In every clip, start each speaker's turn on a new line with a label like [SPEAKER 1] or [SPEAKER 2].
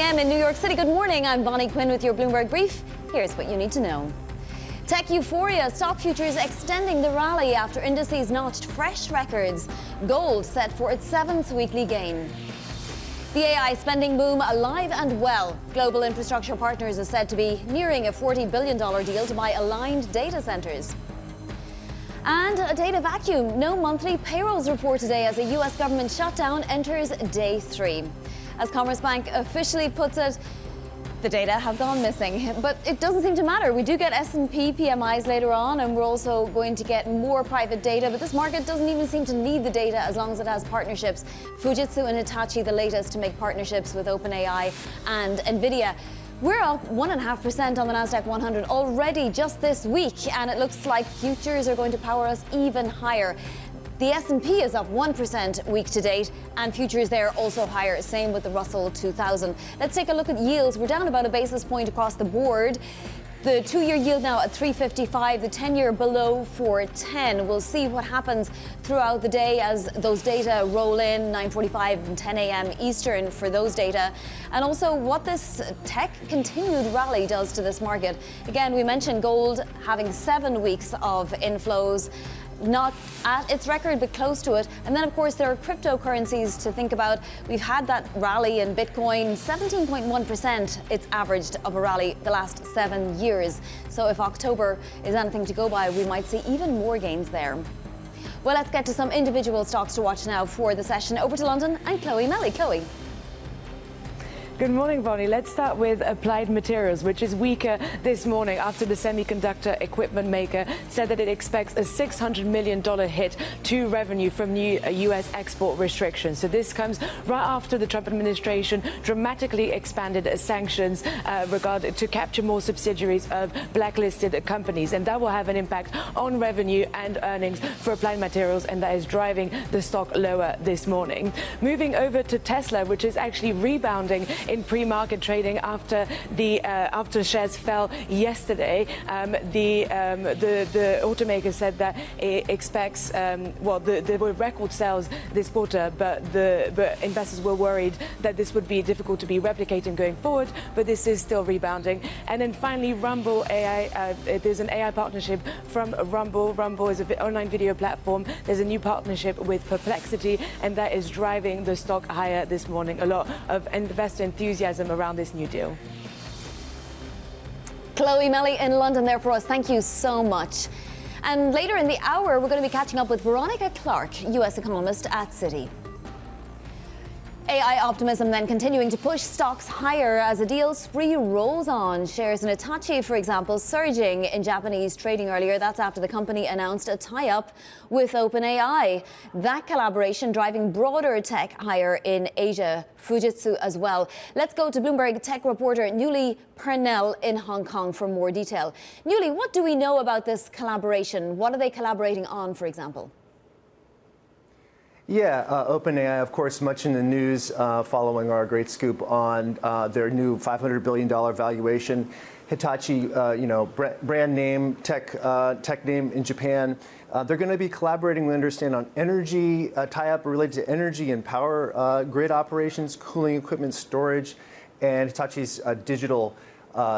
[SPEAKER 1] a.m. in New York City. Good morning. I'm Bonnie Quinn with your Bloomberg Brief. Here's what you need to know. Tech euphoria, stock futures extending the rally after indices notched fresh records. Gold set for its 7th weekly gain. The AI spending boom alive and well. Global Infrastructure Partners is said to be nearing a $40 billion deal to buy aligned data centers. And a data vacuum. No monthly payrolls report today as a U.S. government shutdown enters day 3. As Commerzbank officially puts it, the data have gone missing. But it doesn't seem to matter. We do get S&P PMIs later on, and we're also going to get more private data. But this market doesn't even seem to need the data as long as it has partnerships. Fujitsu and Hitachi, the latest to make partnerships with OpenAI and NVIDIA. We're up 1.5% on the Nasdaq 100 already just this week, and it looks like futures are going to power us even higher. The S&P is up 1% week to date, and futures there also higher. Same with the Russell 2000. Let's take a look at yields. We're down about a basis point across the board. The 2-year yield now at 3.55, the 10-year below 4.10. We'll see what happens throughout the day as those data roll in, 9:45 and 10 a.m. Eastern for those data, and also what this tech continued rally does to this market. Again, we mentioned gold having 7 weeks of inflows. Not at its record, but close to it. And then, of course, there are cryptocurrencies to think about. We've had that rally in Bitcoin, 17.1% it's averaged of a rally the last 7 years. So if October is anything to go by, we might see even more gains there. Well, let's get to some individual stocks to watch now for the session. Over to London and Chloe Melly. Chloe.
[SPEAKER 2] Good morning, Bonnie. Let's start with Applied Materials, which is weaker this morning after the semiconductor equipment maker said that it expects a $600 million hit to revenue from new U.S. export restrictions. So this comes right after the Trump administration dramatically expanded sanctions to capture more subsidiaries of blacklisted companies. And that will have an impact on revenue and earnings for Applied Materials, and that is driving the stock lower this morning. Moving over to Tesla, which is actually rebounding in pre-market trading after shares fell yesterday. The automaker said that it expects there were record sales this quarter, but investors were worried that this would be difficult to be replicating going forward. But this is still rebounding. And then finally, Rumble AI. There's an AI partnership from Rumble. Rumble is an online video platform. There's a new partnership with Perplexity, and that is driving the stock higher this morning. A lot of investor enthusiasm around this new deal.
[SPEAKER 1] Chloe Melly in London there for us. Thank you so much. And later in the hour, we're going to be catching up with Veronica Clark, U.S. economist at Citi. AI optimism then continuing to push stocks higher as a deal spree rolls on. Shares in Hitachi, for example, surging in Japanese trading earlier. That's after the company announced a tie-up with OpenAI. That collaboration driving broader tech higher in Asia, Fujitsu as well. Let's go to Bloomberg tech reporter Newly Purnell in Hong Kong for more detail. Newly, what do we know about this collaboration? What are they collaborating on, for example?
[SPEAKER 3] Yeah, OpenAI, of course, much in the news following our great scoop on their new $500 billion valuation. Hitachi, brand name, tech name in Japan. They're going to be collaborating, we understand, on energy, tie-up related to energy and power grid operations, cooling equipment storage, and Hitachi's digital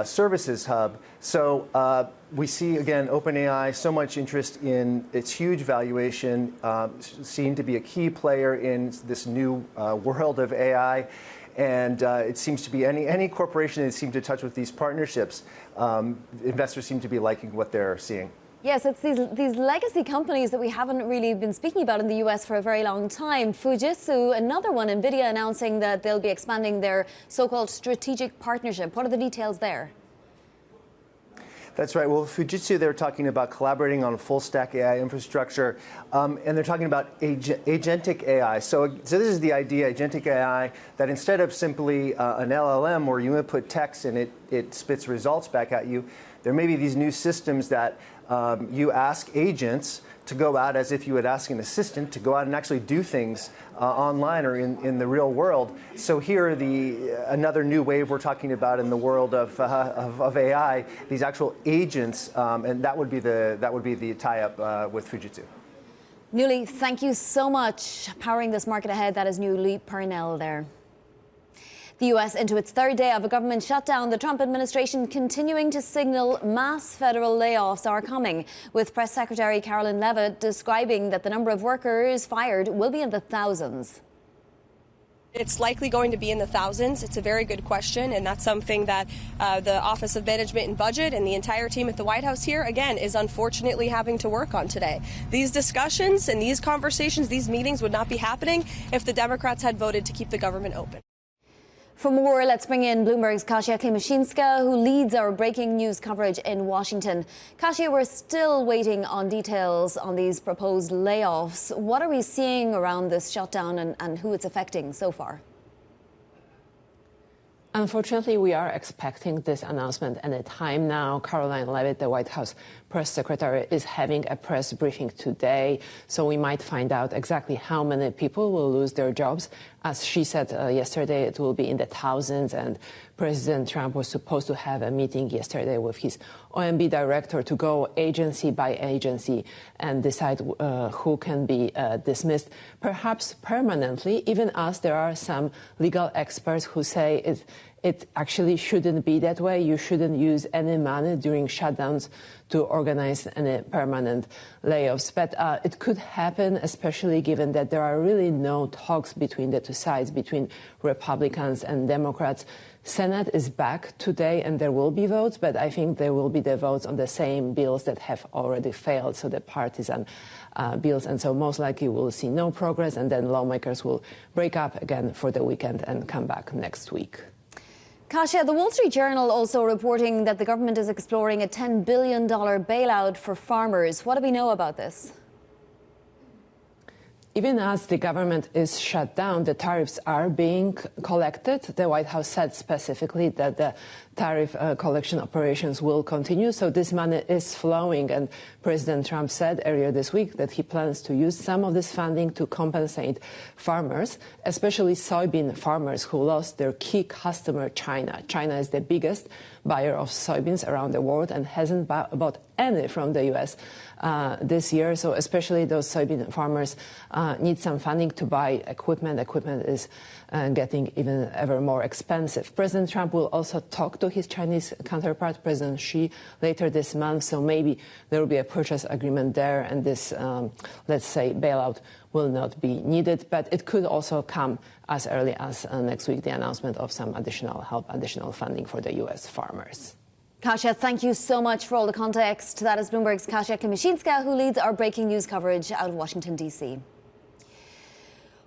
[SPEAKER 3] services hub. So we see, again, OpenAI, so much interest in its huge valuation, seen to be a key player in this new world of AI. And it seems to be any corporation that seems to touch with these partnerships, investors seem to be liking what they're seeing.
[SPEAKER 1] Yes, it's these legacy companies that we haven't really been speaking about in the U.S. for a very long time. Fujitsu, another one, NVIDIA announcing that they'll be expanding their so-called strategic partnership. What are the details there?
[SPEAKER 3] That's right. Well, Fujitsu, they're talking about collaborating on a full-stack AI infrastructure, and they're talking about agentic AI. So this is the idea, agentic AI, that instead of simply an LLM where you input text and it spits results back at you, there may be these new systems that you ask agents to go out as if you would ask an assistant to go out and actually do things online or in the real world. So here, another new wave we're talking about in the world of AI, these actual agents, and that would be the tie-up with Fujitsu.
[SPEAKER 1] Newly, thank you so much. Powering this market ahead, that is Newly Purnell there. The U.S. into its third day of a government shutdown, the Trump administration continuing to signal mass federal layoffs are coming, with Press Secretary Caroline Leavitt describing that the number of workers fired will be in the thousands.
[SPEAKER 4] It's likely going to be in the thousands. It's a very good question, and that's something that the Office of Management and Budget and the entire team at the White House here, again, is unfortunately having to work on today. These discussions and these conversations, these meetings would not be happening if the Democrats had voted to keep the government open.
[SPEAKER 1] For more, let's bring in Bloomberg's Kasia Klimaszinska, who leads our breaking news coverage in Washington. Kasia, we're still waiting on details on these proposed layoffs. What are we seeing around this shutdown and who it's affecting so far?
[SPEAKER 5] Unfortunately, we are expecting this announcement at a time now. Caroline Leavitt, the White House press secretary, is having a press briefing today. So we might find out exactly how many people will lose their jobs. As she said yesterday, it will be in the thousands. And President Trump was supposed to have a meeting yesterday with his OMB director to go agency by agency and decide who can be dismissed, perhaps permanently, even as there are some legal experts who say it actually shouldn't be that way. You shouldn't use any money during shutdowns to organize any permanent layoffs. But it could happen, especially given that there are really no talks between the two sides, between Republicans and Democrats. Senate is back today and there will be votes, but I think there will be the votes on the same bills that have already failed, so the partisan bills. And so most likely we'll see no progress, and then lawmakers will break up again for the weekend and come back next week.
[SPEAKER 1] Kasia, the Wall Street Journal also reporting that the government is exploring a $10 billion bailout for farmers. What do we know about this?
[SPEAKER 5] Even as the government is shut down, the tariffs are being collected. The White House said specifically that the tariff collection operations will continue. So this money is flowing. And President Trump said earlier this week that he plans to use some of this funding to compensate farmers, especially soybean farmers who lost their key customer, China. China is the biggest buyer of soybeans around the world and hasn't bought any from the U.S. This year. So especially those soybean farmers need some funding to buy equipment. Equipment is getting even ever more expensive. President Trump will also talk to his Chinese counterpart, President Xi, later this month. So maybe there will be a purchase agreement there, and this, let's say, bailout will not be needed. But it could also come as early as next week, the announcement of some additional help, additional funding for the U.S. farmers.
[SPEAKER 1] Kasia, thank you so much for all the context. That is Bloomberg's Kasia Klimaszinska, who leads our breaking news coverage out of Washington, D.C.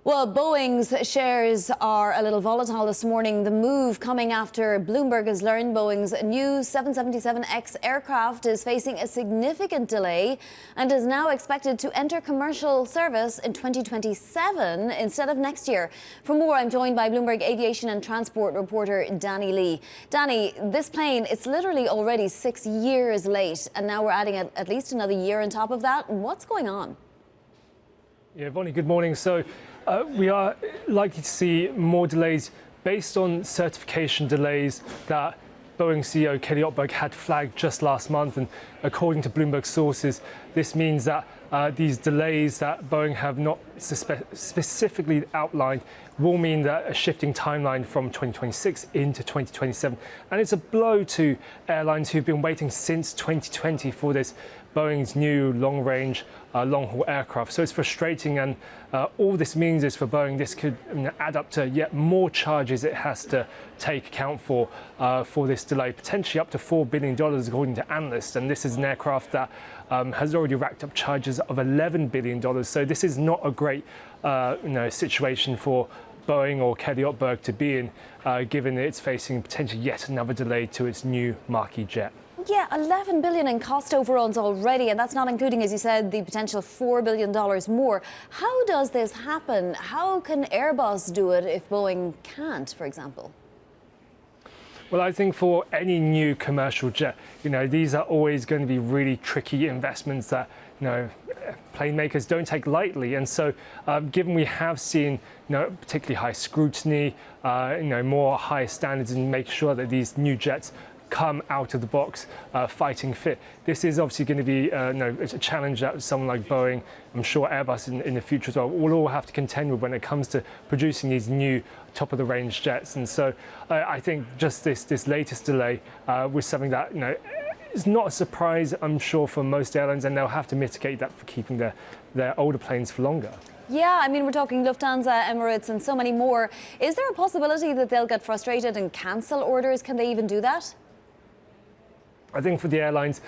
[SPEAKER 1] Well, Boeing's shares are a little volatile this morning. The move coming after Bloomberg has learned Boeing's new 777X aircraft is facing a significant delay and is now expected to enter commercial service in 2027 instead of next year. For more, I'm joined by Bloomberg aviation and transport reporter Danny Lee. Danny, this plane, it's literally already 6 years late, and now we're adding at least another year on top of that. What's going on?
[SPEAKER 6] Yeah, Vonnie, good morning. So we are likely to see more delays based on certification delays that Boeing CEO Kelly Ottberg had flagged just last month. And according to Bloomberg sources, this means that these delays that Boeing have not specifically outlined will mean that a shifting timeline from 2026 into 2027. And it's a blow to airlines who've been waiting since 2020 for this Boeing's new long-range, long-haul aircraft. So it's frustrating, and all this means is for Boeing, this could add up to yet more charges it has to take account for this delay, potentially up to $4 billion, according to analysts. And this is an aircraft that has already racked up charges of $11 billion. So this is not a great situation for Boeing or Kelly Ottberg to be in, given that it's facing potentially yet another delay to its new marquee jet.
[SPEAKER 1] Yeah, $11 billion in cost overruns already, and that's not including, as you said, the potential $4 billion more. How does this happen? How can Airbus do it if Boeing can't, for example?
[SPEAKER 6] Well, I think for any new commercial jet, these are always going to be really tricky investments that, plane makers don't take lightly. And so given we have seen, particularly high scrutiny, more high standards, and make sure that these new jets come out of the box fighting fit. This is obviously going to be it's a challenge that someone like Boeing, I'm sure Airbus in the future as well, will all have to contend with when it comes to producing these new top-of-the-range jets. And so I think just this latest delay was something that is not a surprise, I'm sure, for most airlines, and they'll have to mitigate that for keeping their older planes for longer.
[SPEAKER 1] Yeah, I mean, we're talking Lufthansa, Emirates, and so many more. Is there a possibility that they'll get frustrated and cancel orders? Can they even do that?
[SPEAKER 6] I think for the airlines,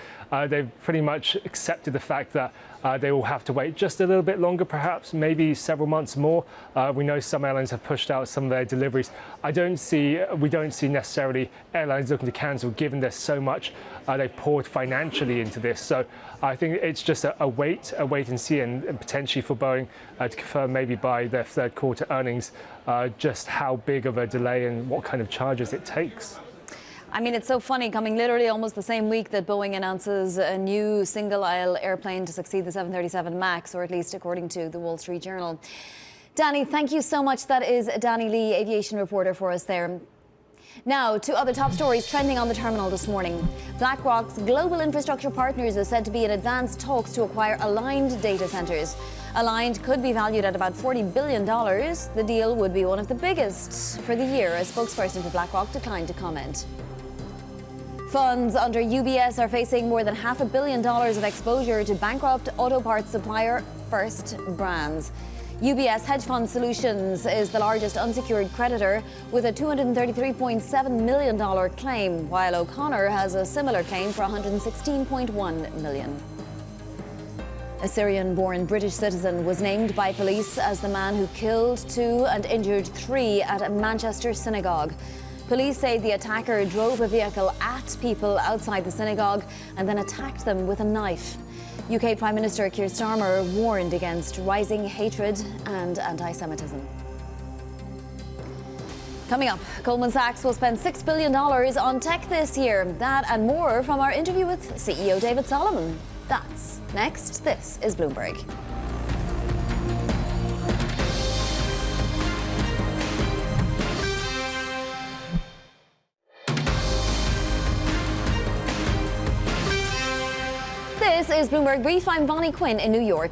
[SPEAKER 6] they've pretty much accepted the fact that they will have to wait just a little bit longer, perhaps, maybe several months more. We know some airlines have pushed out some of their deliveries. We don't see necessarily airlines looking to cancel, given there's so much they've poured financially into this. So I think it's just a wait and see, and potentially for Boeing to confirm maybe by their third quarter earnings just how big of a delay and what kind of charges it takes.
[SPEAKER 1] I mean, it's so funny, coming literally almost the same week that Boeing announces a new single-aisle airplane to succeed the 737 MAX, or at least according to the Wall Street Journal. Danny, thank you so much. That is Danny Lee, aviation reporter for us there. Now, to other top stories trending on the terminal this morning. BlackRock's Global Infrastructure Partners is said to be in advanced talks to acquire Aligned data centers. Aligned could be valued at about $40 billion. The deal would be one of the biggest for the year. A spokesperson for BlackRock declined to comment. Funds under UBS are facing more than $500 million of exposure to bankrupt auto parts supplier First Brands. UBS Hedge Fund Solutions is the largest unsecured creditor with a $233.7 million claim, while O'Connor has a similar claim for $116.1 million. A Syrian-born British citizen was named by police as the man who killed 2 and injured 3 at a Manchester synagogue. Police say the attacker drove a vehicle at people outside the synagogue and then attacked them with a knife. UK Prime Minister Keir Starmer warned against rising hatred and anti-Semitism. Coming up, Goldman Sachs will spend $6 billion on tech this year. That and more from our interview with CEO David Solomon. That's next. This is Bloomberg. This is Bloomberg Brief. I'm Bonnie Quinn in New York.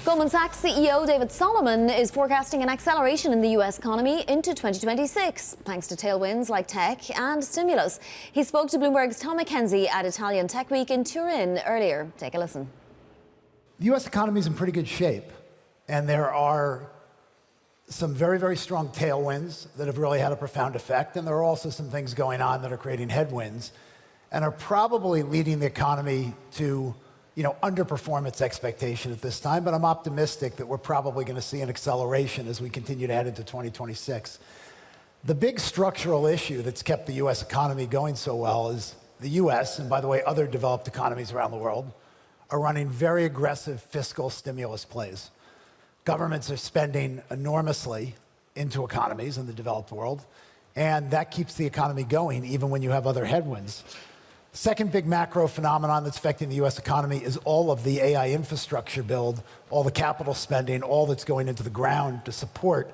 [SPEAKER 1] Goldman Sachs CEO David Solomon is forecasting an acceleration in the U.S. economy into 2026, thanks to tailwinds like tech and stimulus. He spoke to Bloomberg's Tom McKenzie at Italian Tech Week in Turin earlier. Take a listen.
[SPEAKER 7] The U.S. economy is in pretty good shape, and there are some very, very strong tailwinds that have really had a profound effect, and there are also some things going on that are creating headwinds and are probably leading the economy to underperform its expectation at this time, but I'm optimistic that we're probably going to see an acceleration as we continue to head into 2026. The big structural issue that's kept the U.S. economy going so well is the U.S., and by the way, other developed economies around the world, are running very aggressive fiscal stimulus plays. Governments are spending enormously into economies in the developed world, and that keeps the economy going even when you have other headwinds. Second big macro phenomenon that's affecting the U.S. economy is all of the AI infrastructure build, all the capital spending, all that's going into the ground to support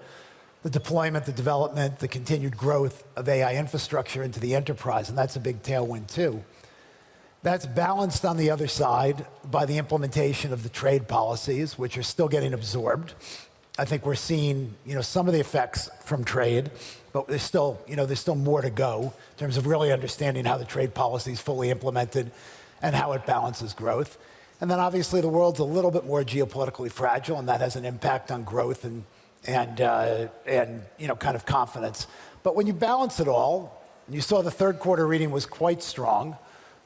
[SPEAKER 7] the deployment, the development, the continued growth of AI infrastructure into the enterprise, and that's a big tailwind too. That's balanced on the other side by the implementation of the trade policies, which are still getting absorbed. I think we're seeing, some of the effects from trade, but there's still more to go in terms of really understanding how the trade policy is fully implemented and how it balances growth. And then obviously the world's a little bit more geopolitically fragile, and that has an impact on growth and kind of confidence. But when you balance it all, and you saw the third quarter reading was quite strong,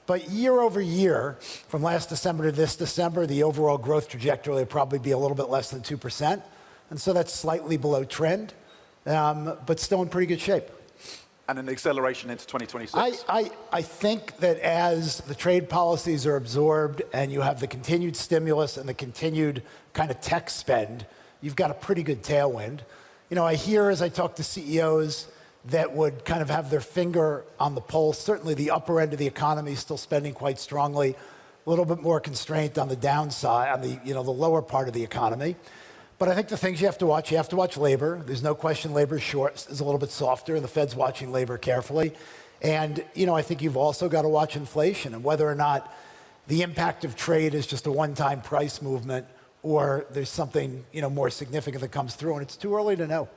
[SPEAKER 7] but year over year, from last December to this December, the overall growth trajectory will probably be a little bit less than 2%. And so that's slightly below trend, but still in pretty good shape.
[SPEAKER 8] And an acceleration into 2026?
[SPEAKER 7] I think that as the trade policies are absorbed and you have the continued stimulus and the continued kind of tech spend, you've got a pretty good tailwind. I hear as I talk to CEOs that would kind of have their finger on the pulse. Certainly the upper end of the economy is still spending quite strongly, a little bit more constraint on the downside, on the lower part of the economy. But I think the things you have to watch labor. There's no question labor is a little bit softer, and the Fed's watching labor carefully. And, I think you've also got to watch inflation and whether or not the impact of trade is just a one-time price movement or there's something, more significant that comes through, and it's too early to know.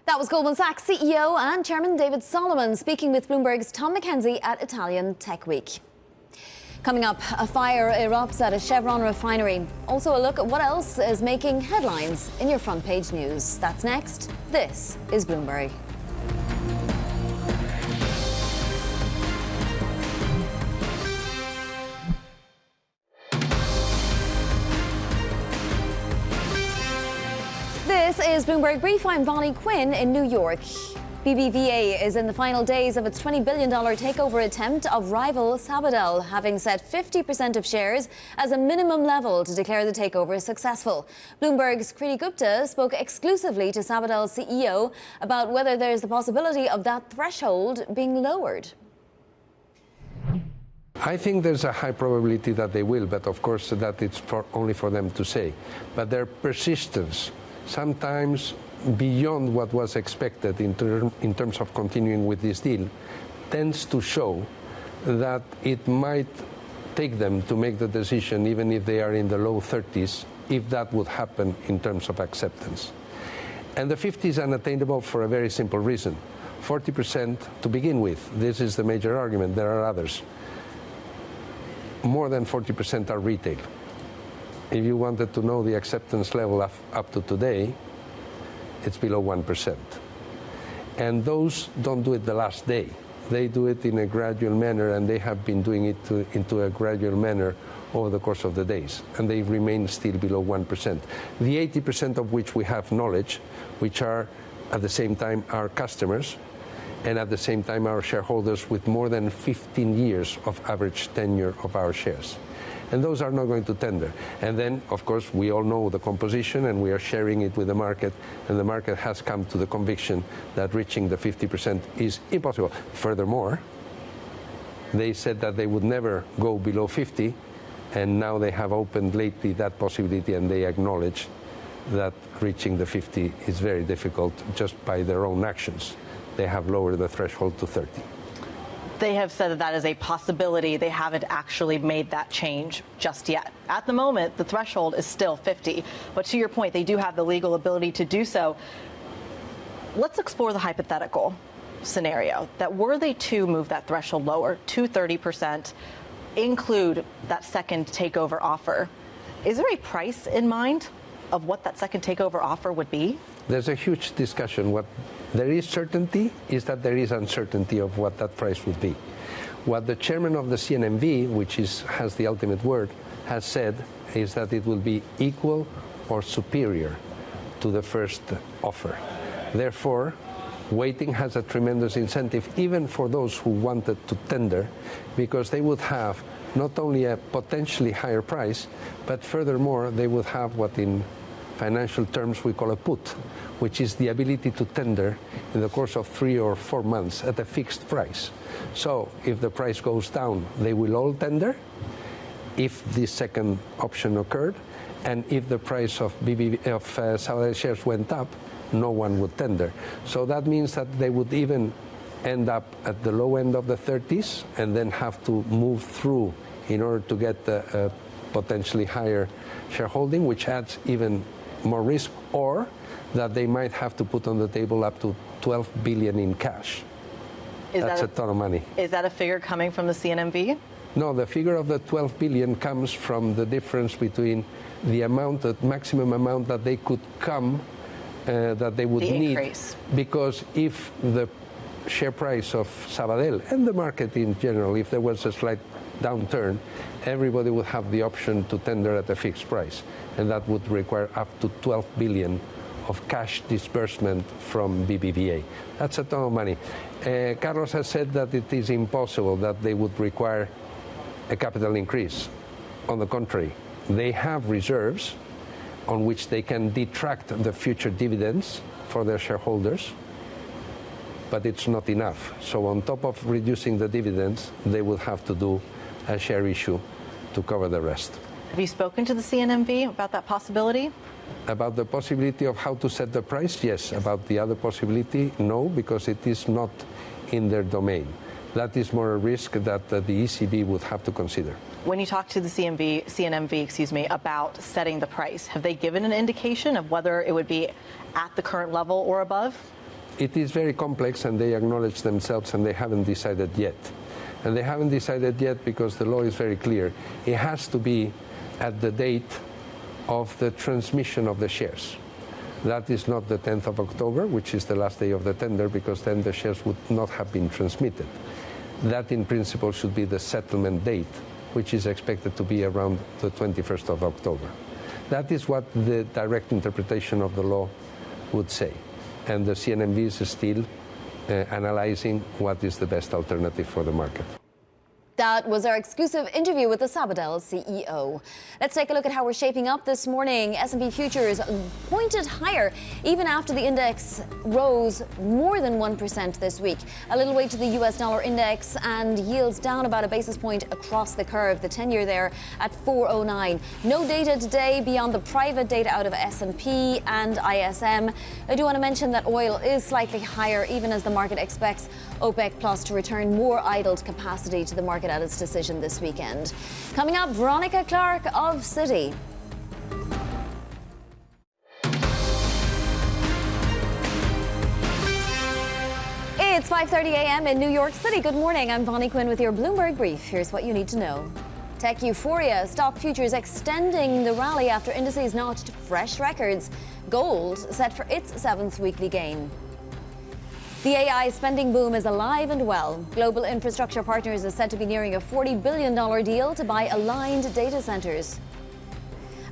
[SPEAKER 1] That was Goldman Sachs CEO and Chairman David Solomon speaking with Bloomberg's Tom McKenzie at Italian Tech Week. Coming up, a fire erupts at a Chevron refinery. Also a look at what else is making headlines in your front page news. That's next. This is Bloomberg. This is Bloomberg Brief. I'm Bonnie Quinn in New York. BBVA is in the final days of its $20 billion takeover attempt of rival Sabadell, having set 50% of shares as a minimum level to declare the takeover successful. Bloomberg's Kriti Gupta spoke exclusively to Sabadell's CEO about whether there's the possibility of that threshold being lowered.
[SPEAKER 9] I think there's a high probability that they will, but of course that it's only for them to say. But their persistence, sometimes beyond what was expected in terms of continuing with this deal, tends to show that it might take them to make the decision even if they are in the low 30s, if that would happen in terms of acceptance. And the 50 is unattainable for a very simple reason. 40% to begin with. This is the major argument. There are others. More than 40% are retail. If you wanted to know the acceptance level up to today, it's below 1%. And those don't do it the last day. They do it in a gradual manner, and they have been doing it into a gradual manner over the course of the days. And they remain still below 1%. The 80% of which we have knowledge, which are at the same time our customers, and at the same time our shareholders with more than 15 years of average tenure of our shares. And those are not going to tender. And then, of course, we all know the composition, and we are sharing it with the market, and the market has come to the conviction that reaching the 50% is impossible. Furthermore, they said that they would never go below 50, and now they have opened lately that possibility, and they acknowledge that reaching the 50 is very difficult just by their own actions. They have lowered the threshold to 30.
[SPEAKER 10] They have said that that is a possibility. They haven't actually made that change just yet. At the moment, the threshold is still 50. But to your point, they do have the legal ability to do so. Let's explore the hypothetical scenario that were they to move that threshold lower to 30%, include that second takeover offer. Is there a price in mind of what that second takeover offer would be?
[SPEAKER 9] There's a huge discussion. What there is certainty is that there is uncertainty of what that price would be. What the chairman of the CNMV, which has the ultimate word, has said is that it will be equal or superior to the first offer. Therefore, waiting has a tremendous incentive, even for those who wanted to tender, because they would have not only a potentially higher price, but furthermore, they would have what in financial terms we call a put, which is the ability to tender in the course of 3 or 4 months at a fixed price. So if the price goes down, they will all tender if this second option occurred, and if the price of Sabadell shares went up, no one would tender. So that means that they would even end up at the low end of the 30s and then have to move through in order to get a potentially higher shareholding, which adds even more risk, or that they might have to put on the table up to $12 billion in cash. That's a ton of money.
[SPEAKER 10] Is that a figure coming from the CNMV?
[SPEAKER 9] No, the figure of the 12 billion comes from the difference between the amount, the maximum amount that they could come, that they would need. Increase. Because if the share price of Sabadell and the market in general, if there was a slight downturn, everybody would have the option to tender at a fixed price, and that would require up to 12 billion of cash disbursement from BBVA. That's a ton of money. Carlos has said that it is impossible that they would require a capital increase. On the contrary, they have reserves on which they can detract the future dividends for their shareholders, but it's not enough. So on top of reducing the dividends, they will have to do a share issue to cover the rest.
[SPEAKER 10] Have you spoken to the CNMV about that possibility?
[SPEAKER 9] About the possibility of how to set the price, yes. About the other possibility, no, because it is not in their domain. That is more a risk that the ECB would have to consider.
[SPEAKER 10] When you talk to the CNMV, about setting the price, have they given an indication of whether it would be at the current level or above?
[SPEAKER 9] It is very complex, and they acknowledge themselves, and they haven't decided yet. And they haven't decided yet because the law is very clear. It has to be at the date of the transmission of the shares. That is not the 10th of October, which is the last day of the tender, because then the shares would not have been transmitted. That, in principle, should be the settlement date, which is expected to be around the 21st of October. That is what the direct interpretation of the law would say. And the CNMV is still analyzing what is the best alternative for the market.
[SPEAKER 1] That was our exclusive interview with the Sabadell CEO. Let's take a look at how we're shaping up this morning. S&P futures pointed higher even after the index rose more than 1% this week. A little weight to the US dollar index and yields down about a basis point across the curve. The 10-year there at 4.09. No data today beyond the private data out of S&P and ISM. I do want to mention that oil is slightly higher even as the market expects OPEC Plus to return more idled capacity to the market at its decision this weekend. Coming up, Veronica Clark of Citi. It's 5:30 a.m. in New York City. Good morning. I'm Bonnie Quinn with your Bloomberg Brief. Here's what you need to know. Tech euphoria, stock futures extending the rally after indices notched fresh records. Gold set for its 7th weekly gain. The AI spending boom is alive and well. Global Infrastructure Partners is said to be nearing a $40 billion deal to buy aligned data centers.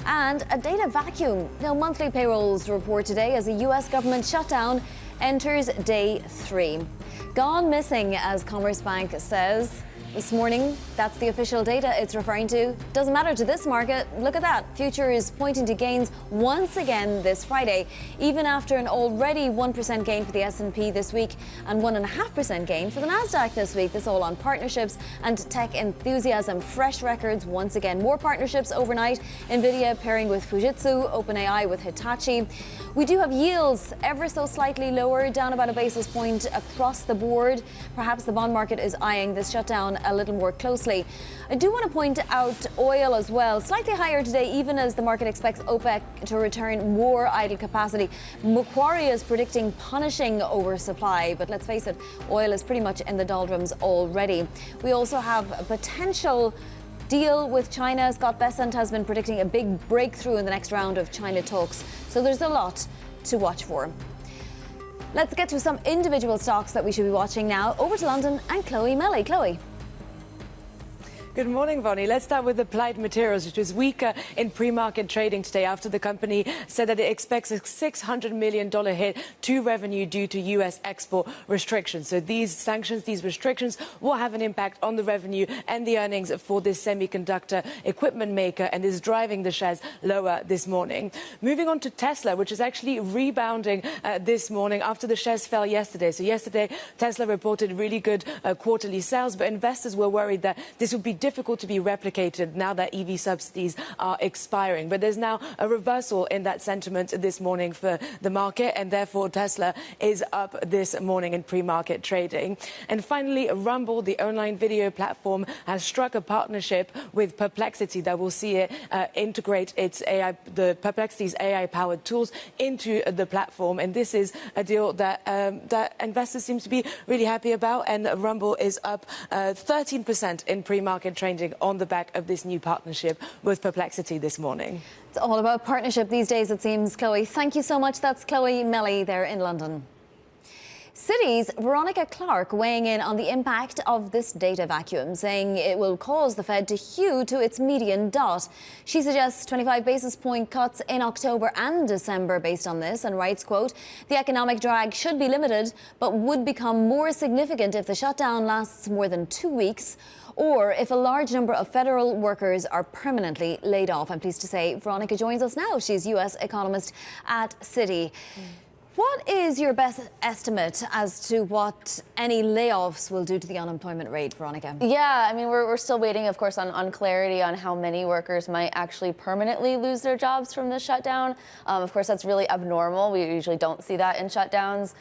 [SPEAKER 1] And a data vacuum. Now, monthly payrolls report today as the U.S. government shutdown enters day 3. Gone missing, as Commerce Bank says this morning. That's the official data it's referring to. Doesn't matter to this market. Look at that. Futures pointing to gains once again this Friday, even after an already 1% gain for the S&P this week and 1.5% gain for the Nasdaq this week. This all on partnerships and tech enthusiasm. Fresh records once again. More partnerships overnight. Nvidia pairing with Fujitsu, OpenAI with Hitachi. We do have yields ever so slightly lower, down about a basis point across the board. Perhaps the bond market is eyeing this shutdown a little more closely. I do want to point out oil as well, slightly higher today, even as the market expects OPEC to return more idle capacity. Macquarie is predicting punishing oversupply, but let's face it, oil is pretty much in the doldrums already. We also have a potential deal with China. Scott Bessent has been predicting a big breakthrough in the next round of China talks. So there's a lot to watch for. Let's get to some individual stocks that we should be watching now. Over to London and Chloe Melly. Chloe.
[SPEAKER 2] Good morning, Bonnie. Let's start with Applied Materials, which was weaker in pre-market trading today after the company said that it expects a $600 million hit to revenue due to U.S. export restrictions. So these sanctions, these restrictions will have an impact on the revenue and the earnings for this semiconductor equipment maker and is driving the shares lower this morning. Moving on to Tesla, which is actually rebounding this morning after the shares fell yesterday. So yesterday, Tesla reported really good quarterly sales, but investors were worried that this would be difficult to be replicated now that EV subsidies are expiring. But there's now a reversal in that sentiment this morning for the market, and therefore Tesla is up this morning in pre-market trading. And finally, Rumble, the online video platform, has struck a partnership with Perplexity that will see it integrate its the Perplexity's AI-powered tools into the platform. And this is a deal that that investors seem to be really happy about. And Rumble is up 13% in pre-market trading on the back of this new partnership with Perplexity this morning.
[SPEAKER 1] It's all about partnership these days, it seems, Chloe. Thank you so much. That's Chloe Melly there in London. Citi's Veronica Clark weighing in on the impact of this data vacuum, saying it will cause the Fed to hew to its median dot. She suggests 25 basis point cuts in October and December based on this, and writes, quote, the economic drag should be limited, but would become more significant if the shutdown lasts more than 2 weeks, or if a large number of federal workers are permanently laid off. I'm pleased to say Veronica joins us now. She's U.S. economist at Citi. What is your best estimate as to what any layoffs will do to the unemployment rate, Veronica?
[SPEAKER 11] Yeah, I mean, we're still waiting, of course, on clarity on how many workers might actually permanently lose their jobs from the shutdown. Of course, that's really abnormal. We usually don't see that in shutdowns.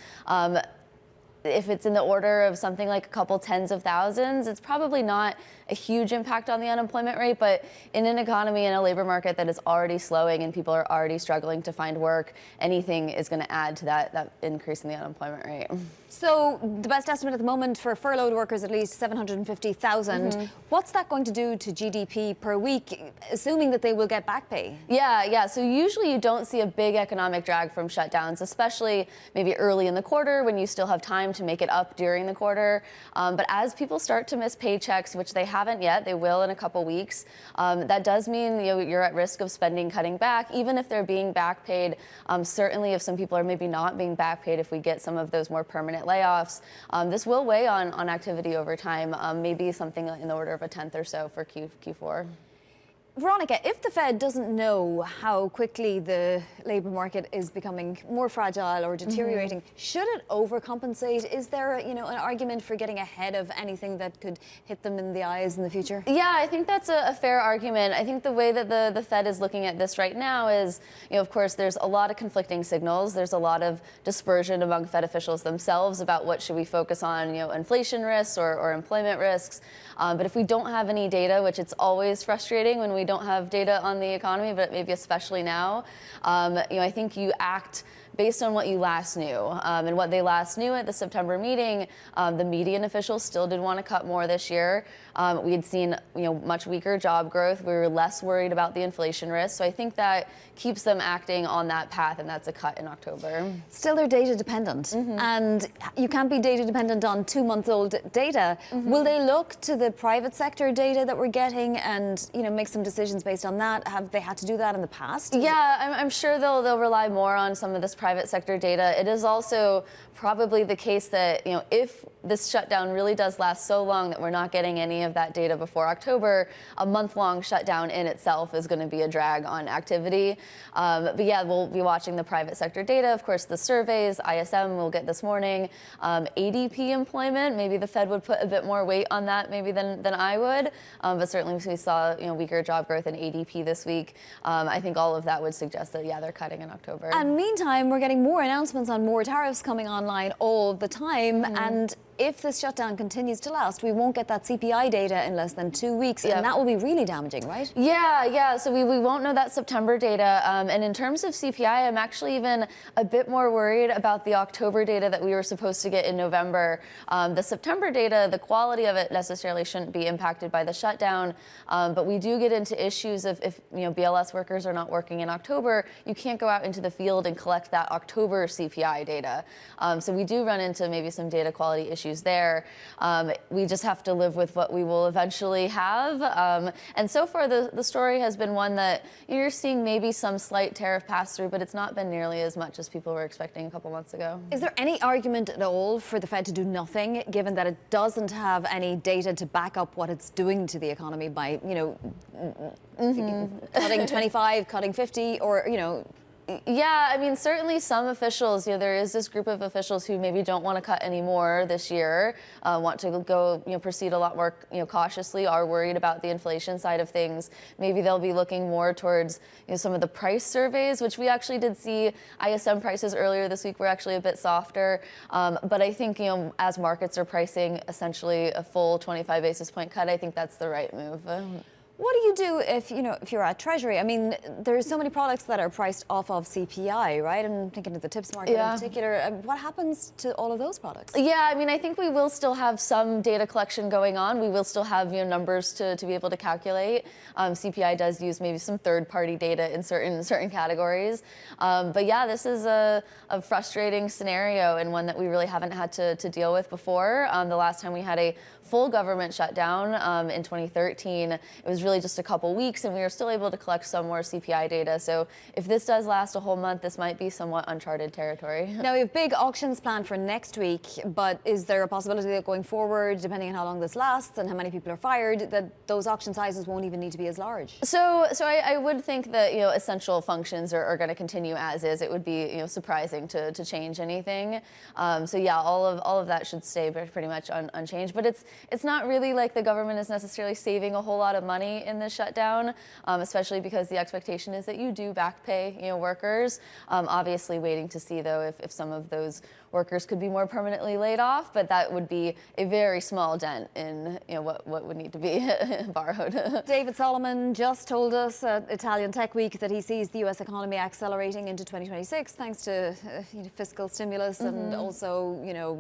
[SPEAKER 11] if it's in the order of something like a couple tens of thousands, it's probably not a huge impact on the unemployment rate. But in an economy and a labor market that is already slowing and people are already struggling to find work, anything is going to add to that increase in the unemployment rate.
[SPEAKER 1] So the best estimate at the moment for furloughed workers, at least 750,000. What's that going to do to GDP per week, assuming that they will get back pay?
[SPEAKER 11] Yeah. So usually you don't see a big economic drag from shutdowns, especially maybe early in the quarter when you still have time to make it up during the quarter. But as people start to miss paychecks, which they haven't yet, they will in a couple weeks, that does mean you're at risk of spending cutting back, even if they're being back paid. Certainly if some people are maybe not being back paid, if we get some of those more permanent layoffs, this will weigh on activity over time, maybe something in the order of a tenth or so for Q4.
[SPEAKER 1] Veronica, if the Fed doesn't know how quickly the labour market is becoming more fragile or deteriorating, should it overcompensate? Is there, an argument for getting ahead of anything that could hit them in the eyes in the future?
[SPEAKER 11] Yeah, I think that's a fair argument. I think the way that the Fed is looking at this right now is, of course, there's a lot of conflicting signals. There's a lot of dispersion among Fed officials themselves about what should we focus on, inflation risks or employment risks. But if we don't have any data, which it's always frustrating when we don't have data on the economy, but maybe especially now, I think you act based on what you last knew. And what they last knew at the September meeting, the median officials still did want to cut more this year. We had seen much weaker job growth. We were less worried about the inflation risk. So I think that keeps them acting on that path, and that's a cut in October.
[SPEAKER 1] Still, they're data dependent. And you can't be data dependent on 2-month-old data. Will they look to the private sector data that we're getting and make some decisions based on that? Have they had to do that in the past?
[SPEAKER 11] Yeah, I'm sure they'll rely more on some of this private sector data. It is also probably the case that, if this shutdown really does last so long that we're not getting any of that data before October, a month-long shutdown in itself is going to be a drag on activity. But yeah, we'll be watching the private sector data. Of course, the surveys, ISM we'll get this morning. ADP employment, maybe the Fed would put a bit more weight on that maybe than I would. But certainly we saw, weaker job growth in ADP this week. I think all of that would suggest that, yeah, they're cutting in October.
[SPEAKER 1] And meantime, we're getting more announcements on more tariffs coming online all the time. And if this shutdown continues to last, we won't get that CPI data in less than 2 weeks, and that will be really damaging, right?
[SPEAKER 11] Yeah. So we won't know that September data. And in terms of CPI, I'm actually even a bit more worried about the October data that we were supposed to get in November. The September data, the quality of it necessarily shouldn't be impacted by the shutdown. But we do get into issues of if BLS workers are not working in October, you can't go out into the field and collect that October CPI data. So we do run into maybe some data quality issues there. We just have to live with what we will eventually have. And so far, the story has been one that you're seeing maybe some slight tariff pass-through, but it's not been nearly as much as people were expecting a couple months ago.
[SPEAKER 1] Is there any argument at all for the Fed to do nothing, given that it doesn't have any data to back up what it's doing to the economy by, cutting 25, cutting 50, or,
[SPEAKER 11] Yeah, I mean, certainly some officials, there is this group of officials who maybe don't want to cut any more this year, want to go, proceed a lot more, cautiously, are worried about the inflation side of things. Maybe they'll be looking more towards, some of the price surveys, which we actually did see ISM prices earlier this week were actually a bit softer. But I think, as markets are pricing essentially a full 25 basis point cut, I think that's the right move.
[SPEAKER 1] What do you do if you're at Treasury? I mean, there's so many products that are priced off of CPI, right? I'm thinking of the tips market in particular. What happens to all of those products? Yeah,
[SPEAKER 11] I mean, I think we will still have some data collection going on. We will still have numbers to be able to calculate. CPI does use maybe some third-party data in certain categories. But yeah, this is a frustrating scenario and one that we really haven't had to deal with before. The last time we had a full government shutdown in 2013, it was really just a couple weeks, and we were still able to collect some more CPI data. So if this does last a whole month, this might be somewhat uncharted territory.
[SPEAKER 1] Now, we have big auctions planned for next week, but is there a possibility that going forward, depending on how long this lasts and how many people are fired, that those auction sizes won't even need to be as large?
[SPEAKER 11] So I would think that essential functions are going to continue as is. It would be surprising to change anything. So yeah, all of that should stay pretty much unchanged. But it's not really like the government is necessarily saving a whole lot of money in this shutdown, especially because the expectation is that you do back pay workers. Obviously waiting to see, though, if some of those workers could be more permanently laid off, but that would be a very small dent in what would need to be borrowed.
[SPEAKER 1] David Solomon just told us at Italian Tech Week that he sees the US economy accelerating into 2026 thanks to fiscal stimulus and also,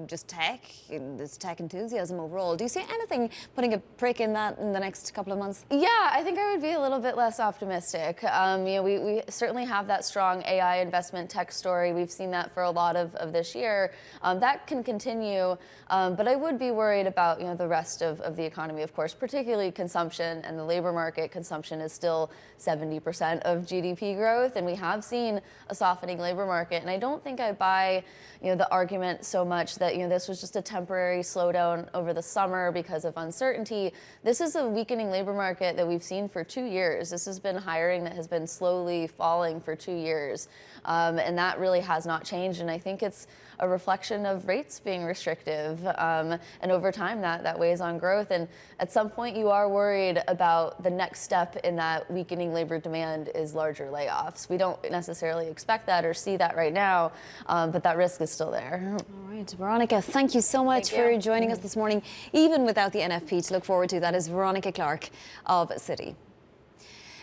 [SPEAKER 1] just tech and this tech enthusiasm overall. Do you see anything putting a prick in that in the next couple of months?
[SPEAKER 11] Yeah, I think I would be a little bit less optimistic. We certainly have that strong AI investment tech story. We've seen that for a lot of this year. That can continue, but I would be worried about the rest of the economy, of course, particularly consumption and the labor market. Consumption is still 70% of GDP growth, and we have seen a softening labor market. And I don't think I buy the argument so much that this was just a temporary slowdown over the summer because of uncertainty. This is a weakening labor market that we've seen for 2 years. This has been hiring that has been slowly falling for 2 years, and that really has not changed. And I think it's a reflection of rates being restrictive, and over time that weighs on growth. And at some point you are worried about the next step in that weakening labor demand is larger layoffs. We don't necessarily expect that or see that right now, but that risk is still there.
[SPEAKER 1] All right, Veronica, thank you so much for joining us this morning, even without the NFP to look forward to. That is Veronica Clark of Citi.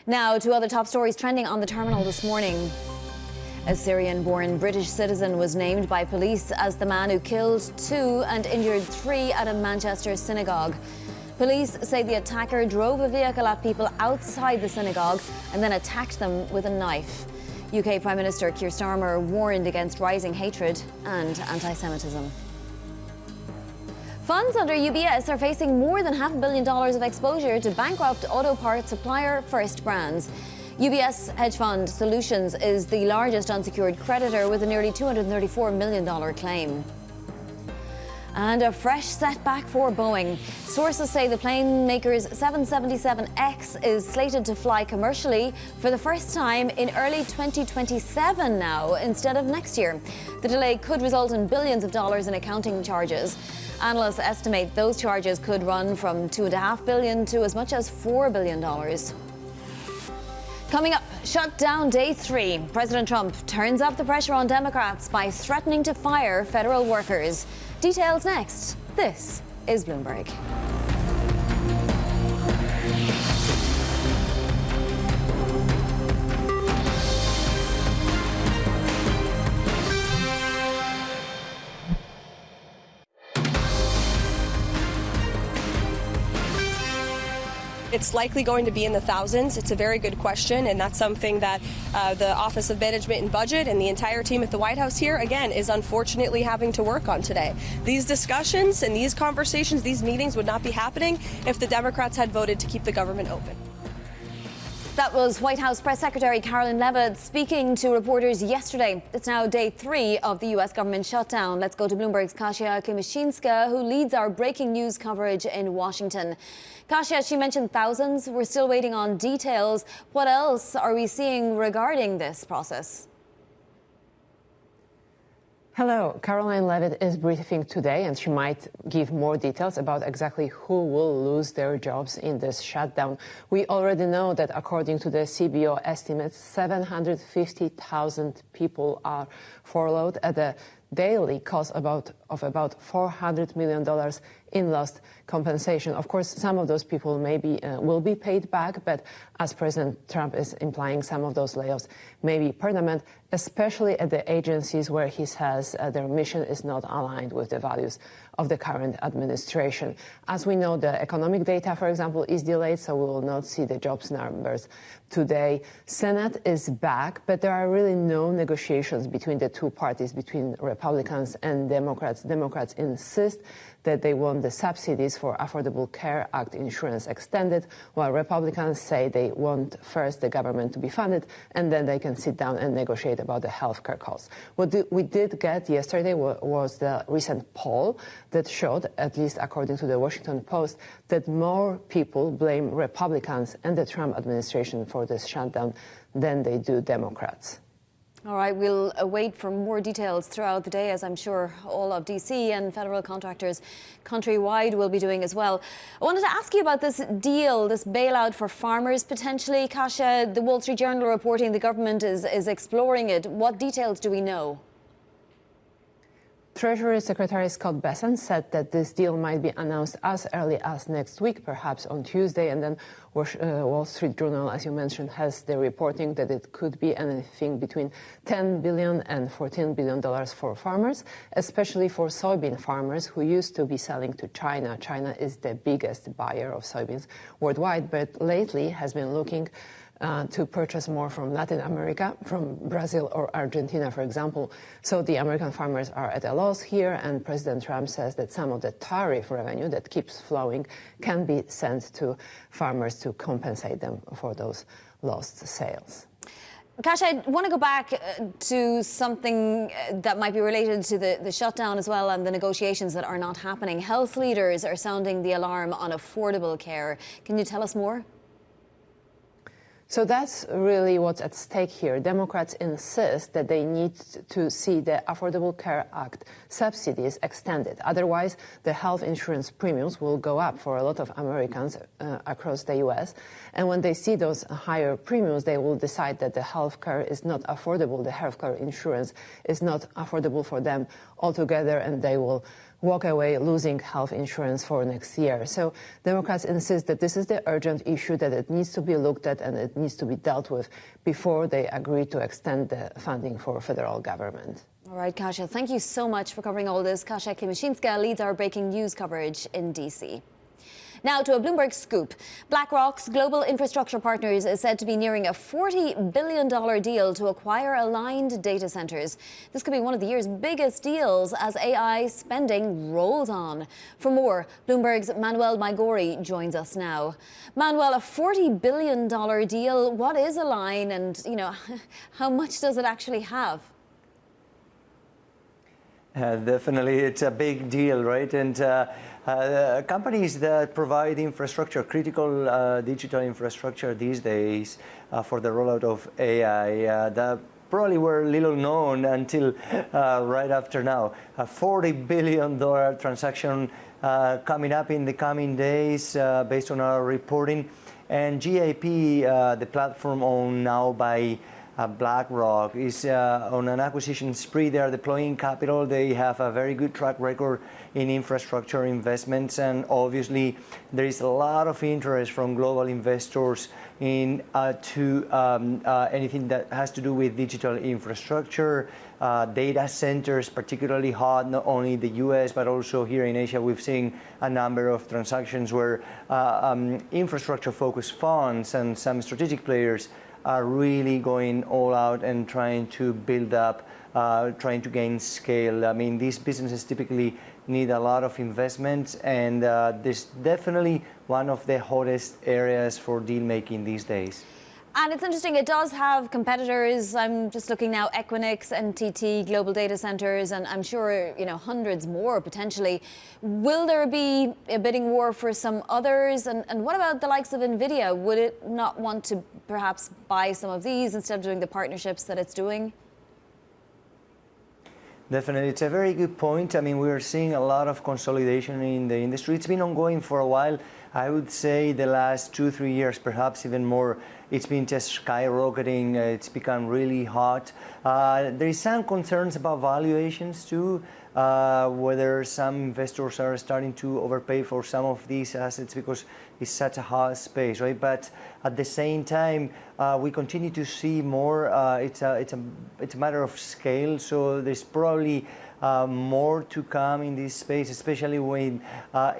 [SPEAKER 1] Now to other top stories trending on the terminal this morning. A Syrian-born British citizen was named by police as the man who killed 2 and injured 3 at a Manchester synagogue. Police say the attacker drove a vehicle at people outside the synagogue and then attacked them with a knife. UK Prime Minister Keir Starmer warned against rising hatred and anti-Semitism. Funds under UBS are facing more than $500 million of exposure to bankrupt auto parts supplier First Brands. UBS hedge fund Solutions is the largest unsecured creditor with a nearly $234 million claim. And a fresh setback for Boeing. Sources say the plane maker's 777X is slated to fly commercially for the first time in early 2027 now, instead of next year. The delay could result in billions of dollars in accounting charges. Analysts estimate those charges could run from $2.5 billion to as much as $4 billion. Coming up, Shutdown Day 3. President Trump turns up the pressure on Democrats by threatening to fire federal workers. Details next. This is Bloomberg.
[SPEAKER 4] It's likely going to be in the thousands. It's a very good question, and that's something that the Office of Management and Budget and the entire team at the White House here, again, is unfortunately having to work on today. These discussions and these conversations, these meetings would not be happening if the Democrats had voted to keep the government open.
[SPEAKER 1] That was White House Press Secretary Caroline Leavitt speaking to reporters yesterday. It's now day 3 of the U.S. government shutdown. Let's go to Bloomberg's Kasia Klimaszinska, who leads our breaking news coverage in Washington. Kasia, she mentioned thousands. We're still waiting on details. What else are we seeing regarding this process?
[SPEAKER 5] Hello, Caroline Leavitt is briefing today, and she might give more details about exactly who will lose their jobs in this shutdown. We already know that according to the CBO estimates, 750,000 people are furloughed at a daily cost of about $400 million in lost compensation. Of course, some of those people will be paid back, but as President Trump is implying, some of those layoffs may be permanent, especially at the agencies where he says their mission is not aligned with the values of the current administration. As we know, the economic data, for example, is delayed, so we will not see the jobs numbers today. Senate is back, but there are really no negotiations between the two parties, between Republicans and Democrats. Democrats insist that they want the subsidies for Affordable Care Act insurance extended, while Republicans say they want first the government to be funded, and then they can sit down and negotiate about the health care costs. What we did get yesterday was the recent poll that showed, at least according to the Washington Post, that more people blame Republicans and the Trump administration for this shutdown than they do Democrats.
[SPEAKER 1] All right, we'll await for more details throughout the day, as I'm sure all of D.C. and federal contractors countrywide will be doing as well. I wanted to ask you about this deal, this bailout for farmers potentially. Kasia, the Wall Street Journal reporting the government is exploring it. What details do we know?
[SPEAKER 5] Treasury Secretary Scott Bessent said that this deal might be announced as early as next week, perhaps on Tuesday, and then Wall Street Journal, as you mentioned, has the reporting that it could be anything between $10 billion and $14 billion for farmers, especially for soybean farmers who used to be selling to China. China is the biggest buyer of soybeans worldwide, but lately has been looking to purchase more from Latin America, from Brazil or Argentina, for example. So the American farmers are at a loss here, and President Trump says that some of the tariff revenue that keeps flowing can be sent to farmers to compensate them for those lost sales.
[SPEAKER 1] Kasia, I want to go back to something that might be related to the shutdown as well and the negotiations that are not happening. Health leaders are sounding the alarm on affordable care. Can you tell us more?
[SPEAKER 5] So that's really what's at stake here. Democrats insist that they need to see the Affordable Care Act subsidies extended. Otherwise, the health insurance premiums will go up for a lot of Americans across the U.S. And when they see those higher premiums, they will decide that the health care is not affordable. The health care insurance is not affordable for them altogether, and they will walk away losing health insurance for next year. So Democrats insist that this is the urgent issue, that it needs to be looked at and it needs to be dealt with before they agree to extend the funding for federal government.
[SPEAKER 1] All right, Kasia, thank you so much for covering all this. Kasia Klimaszinska leads our breaking news coverage in D.C. Now to a Bloomberg scoop. BlackRock's Global Infrastructure Partners is said to be nearing a $40 billion deal to acquire aligned data centers. This could be one of the year's biggest deals as AI spending rolls on. For more, Bloomberg's Manuel Maigori joins us now. Manuel, a $40 billion deal. What is Align, and how much does it actually have?
[SPEAKER 12] Definitely, it's a big deal, right? And companies that provide infrastructure, critical digital infrastructure these days for the rollout of AI, that probably were little known until right after now. A $40 billion transaction coming up in the coming days based on our reporting. And GIP, the platform owned now by BlackRock, is on an acquisition spree. They are deploying capital. They have a very good track record in infrastructure investments, and obviously there is a lot of interest from global investors in anything that has to do with digital infrastructure, data centers, particularly hot, not only in the US but also here in Asia. We've seen a number of transactions where infrastructure-focused funds and some strategic players are really going all out and trying to build up, trying to gain scale. I mean, these businesses typically need a lot of investment, and this definitely one of the hottest areas for deal making these days.
[SPEAKER 1] And it's interesting, it does have competitors. I'm just looking now, Equinix, NTT, Global Data Centers, and I'm sure, hundreds more potentially. Will there be a bidding war for some others? And what about the likes of NVIDIA? Would it not want to perhaps buy some of these instead of doing the partnerships that it's doing?
[SPEAKER 12] Definitely, it's a very good point. I mean, we're seeing a lot of consolidation in the industry. It's been ongoing for a while. I would say the last 2-3 years, perhaps even more. It's been just skyrocketing. It's become really hot. There is some concerns about valuations too, whether some investors are starting to overpay for some of these assets because it's such a hot space, right? But at the same time, we continue to see more. It's a matter of scale. So there's probably more to come in this space, especially when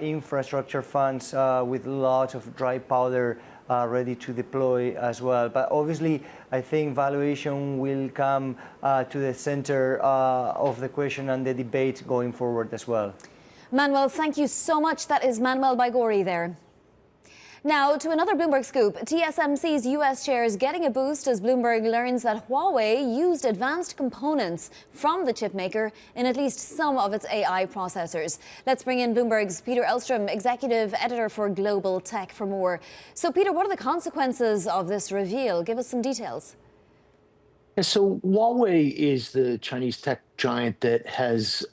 [SPEAKER 12] infrastructure funds with lots of dry powder ready to deploy as well. But obviously, I think valuation will come to the center of the question and the debate going forward as well.
[SPEAKER 1] Manuel, thank you so much. That is Manuel Maigori there. Now to another Bloomberg scoop. TSMC's US shares getting a boost as Bloomberg learns that Huawei used advanced components from the chipmaker in at least some of its AI processors. Let's bring in Bloomberg's Peter Elstrom, executive editor for Global Tech, for more. So Peter, what are the consequences of this reveal? Give us some details.
[SPEAKER 13] So Huawei is the Chinese tech giant that has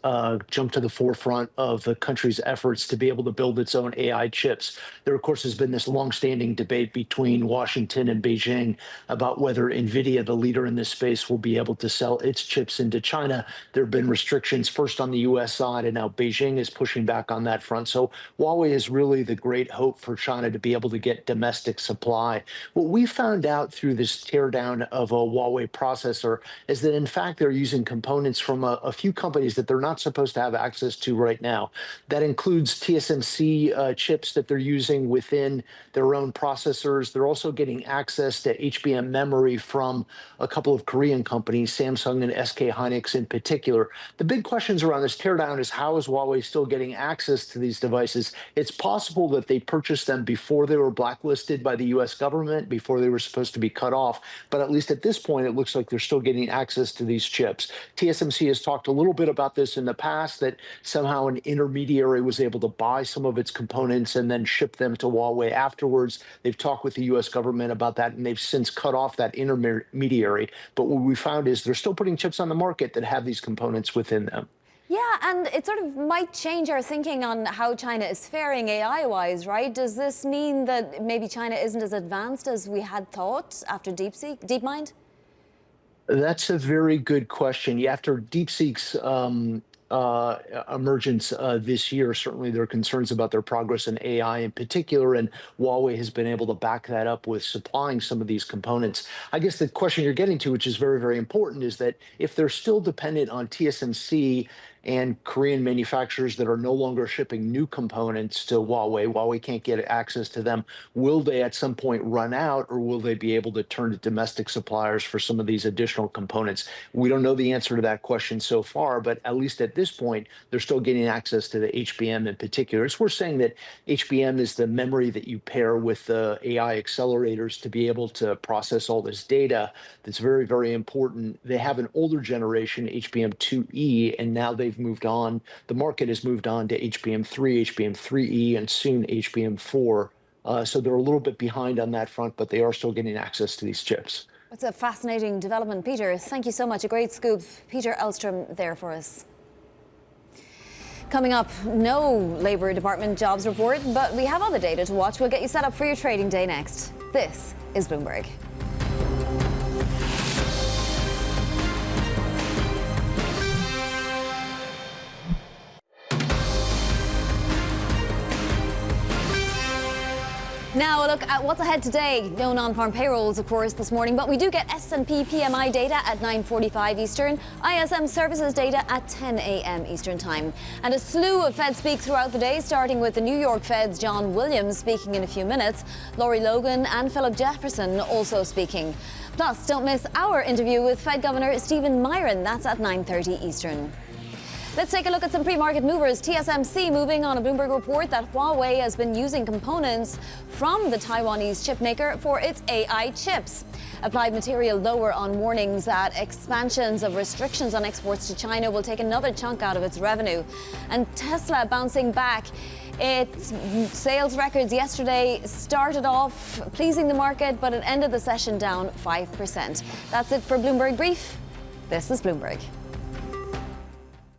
[SPEAKER 13] jumped to the forefront of the country's efforts to be able to build its own AI chips. There, of course, has been this longstanding debate between Washington and Beijing about whether NVIDIA, the leader in this space, will be able to sell its chips into China. There have been restrictions first on the U.S. side, and now Beijing is pushing back on that front. So Huawei is really the great hope for China to be able to get domestic supply. What we found out through this teardown of a Huawei processor is that, in fact, they're using components from a few companies that they're not supposed to have access to right now. That includes TSMC chips that they're using within their own processors. They're also getting access to HBM memory from a couple of Korean companies, Samsung and SK Hynix in particular. The big questions around this teardown is, how is Huawei still getting access to these devices? It's possible that they purchased them before they were blacklisted by the U.S. government, before they were supposed to be cut off. But at least at this point, it looks like they're still getting access to these chips. TSMC has talked a little bit about this in the past, that somehow an intermediary was able to buy some of its components and then ship them to Huawei afterwards. They've talked with the U.S. government about that, and they've since cut off that intermediary. But what we found is they're still putting chips on the market that have these components within them.
[SPEAKER 1] Yeah, and it sort of might change our thinking on how China is faring AI-wise, right? Does this mean that maybe China isn't as advanced as we had thought after DeepMind?
[SPEAKER 13] That's a very good question. After DeepSeek's emergence this year, certainly there are concerns about their progress in AI in particular, and Huawei has been able to back that up with supplying some of these components. I guess the question you're getting to, which is very, very important, is that if they're still dependent on TSMC and Korean manufacturers that are no longer shipping new components to Huawei, Huawei can't get access to them, will they at some point run out, or will they be able to turn to domestic suppliers for some of these additional components? We don't know the answer to that question so far, but at least at this point, they're still getting access to the HBM in particular. It's worth saying that HBM is the memory that you pair with the AI accelerators to be able to process all this data. That's very, very important. They have an older generation, HBM2E, and now they've moved on. The market has moved on to HBM3, HBM3E, and soon HBM4. So they're a little bit behind on that front, but they are still getting access to these chips.
[SPEAKER 1] It's a fascinating development, Peter. Thank you so much. A great scoop. Peter Elstrom there for us. Coming up, no Labour Department jobs report, but we have other data to watch. We'll get you set up for your trading day next. This is Bloomberg. Now a look at what's ahead today. No non-farm payrolls, of course, this morning, but we do get S&P PMI data at 9:45 Eastern, ISM services data at 10 a.m. Eastern time. And a slew of Fed speak throughout the day, starting with the New York Fed's John Williams speaking in a few minutes, Laurie Logan and Philip Jefferson also speaking. Plus, don't miss our interview with Fed Governor Stephen Miron. That's at 9:30 Eastern. Let's take a look at some pre-market movers. TSMC moving on a Bloomberg report that Huawei has been using components from the Taiwanese chipmaker for its AI chips. Applied Material lower on warnings that expansions of restrictions on exports to China will take another chunk out of its revenue. And Tesla bouncing back. Its sales records yesterday started off pleasing the market, but it ended the session down 5%. That's it for Bloomberg Brief. This is Bloomberg.